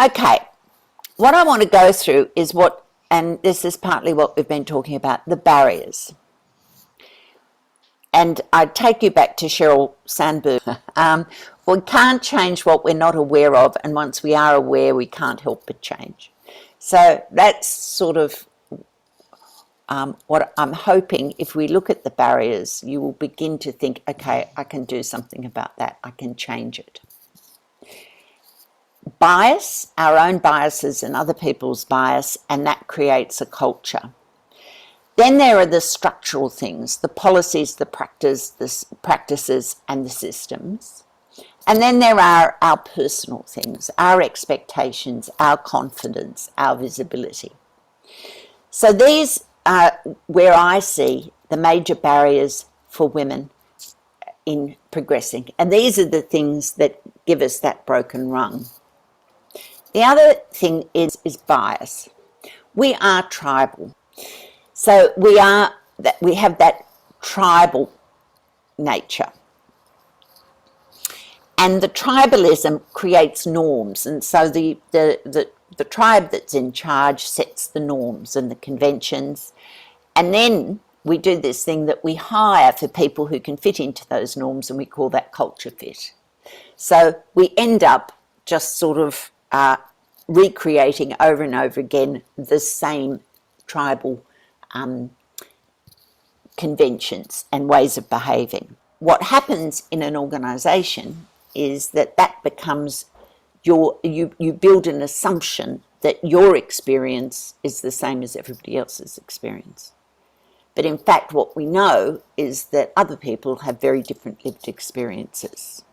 Okay, what I want to go through is and this is partly what we've been talking about, the barriers. And I take you back to Sheryl Sandberg. We can't change what we're not aware of, and once we are aware, we can't help but change. So that's sort of what I'm hoping. If we look at the barriers, you will begin to think, okay, I can do something about that. I can change it. Bias, our own biases and other people's bias, and that creates a culture. Then there are the structural things, the policies, the practices and the systems. And then there are our personal things, our expectations, our confidence, our visibility. So these are where I see the major barriers for women in progressing. And these are the things that give us that broken rung. The other thing is bias. We are tribal. So we have that tribal nature. And the tribalism creates norms. And so the tribe that's in charge sets the norms and the conventions. And then we do this thing that we hire for people who can fit into those norms, and we call that culture fit. So we end up just sort of recreating over and over again the same tribal conventions and ways of behaving. What happens in an organisation is that becomes you build an assumption that your experience is the same as everybody else's experience. But in fact, what we know is that other people have very different lived experiences.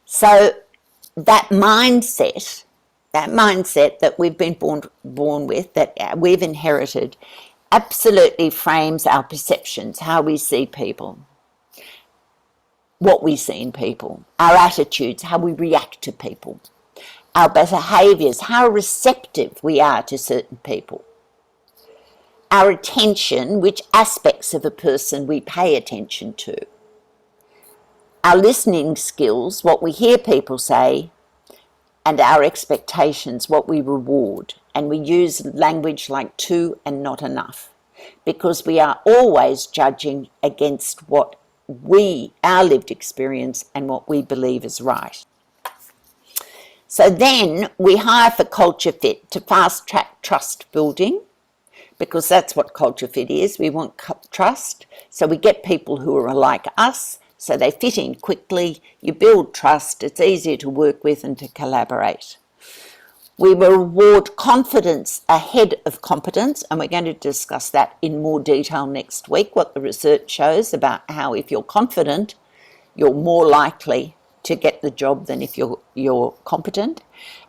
So that mindset that we've been born with, that we've inherited, absolutely frames our perceptions, how we see people, what we see in people, our attitudes, how we react to people, our behaviours, how receptive we are to certain people, our attention, which aspects of a person we pay attention to, our listening skills, what we hear people say, and our expectations, what we reward. And we use language like too and not enough, because we are always judging against what our lived experience and what we believe is right. So then we hire for culture fit to fast track trust building, because that's what culture fit is. We want trust, so we get people who are like us, so they fit in quickly, you build trust, it's easier to work with and to collaborate. We reward confidence ahead of competence, and we're going to discuss that in more detail next week, what the research shows about how if you're confident, you're more likely to get the job than if you're competent.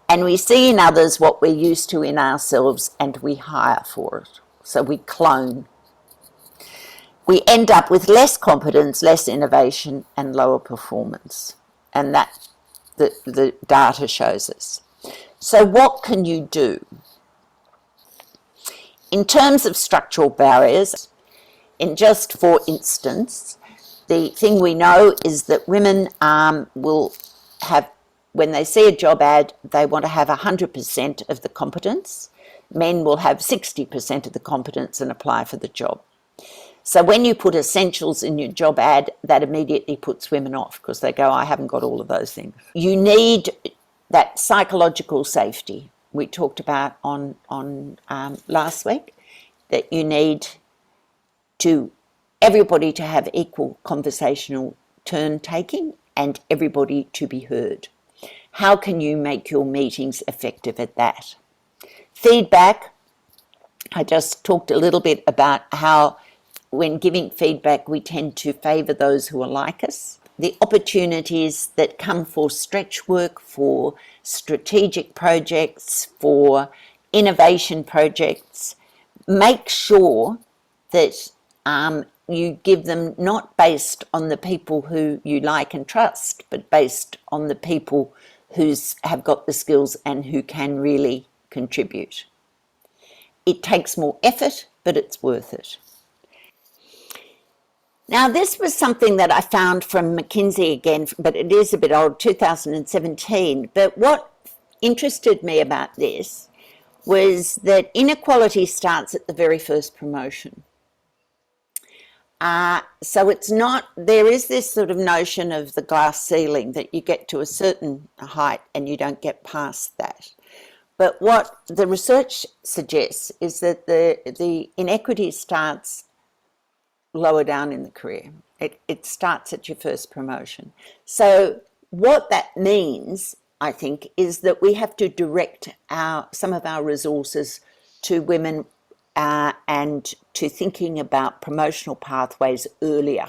And we see in others what we're used to in ourselves, and we hire for it. So we clone. We end up with less competence, less innovation, and lower performance. And that the data shows us. So what can you do? In terms of structural barriers, for instance, the thing we know is that women will have, when they see a job ad, they want to have 100% of the competence. Men will have 60% of the competence and apply for the job. So when you put essentials in your job ad, that immediately puts women off, because they go, I haven't got all of those things. You need that psychological safety we talked about on last week, that you need everybody to have equal conversational turn taking and everybody to be heard. How can you make your meetings effective at that? Feedback, I just talked a little bit about how when giving feedback, we tend to favour those who are like us. The opportunities that come for stretch work, for strategic projects, for innovation projects, make sure that you give them not based on the people who you like and trust, but based on the people who have got the skills and who can really contribute. It takes more effort, but it's worth it. Now, this was something that I found from McKinsey again, but it is a bit old, 2017. But what interested me about this was that inequality starts at the very first promotion. So it's not, there is this sort of notion of the glass ceiling that you get to a certain height and you don't get past that. But what the research suggests is that the inequity starts lower down in the career. It starts at your first promotion. So what that means, I think, is that we have to direct some of our resources to women and to thinking about promotional pathways earlier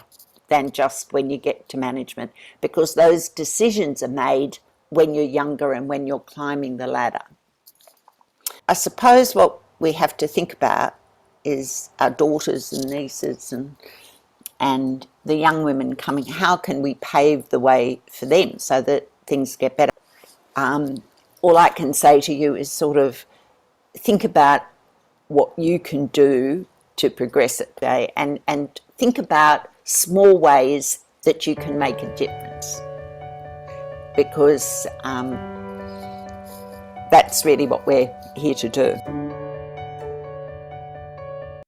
than just when you get to management, because those decisions are made when you're younger and when you're climbing the ladder. I suppose what we have to think about is our daughters and nieces and the young women coming. How can we pave the way for them so that things get better? All I can say to you is sort of think about what you can do to progress it today, and think about small ways that you can make a difference, because that's really what we're here to do.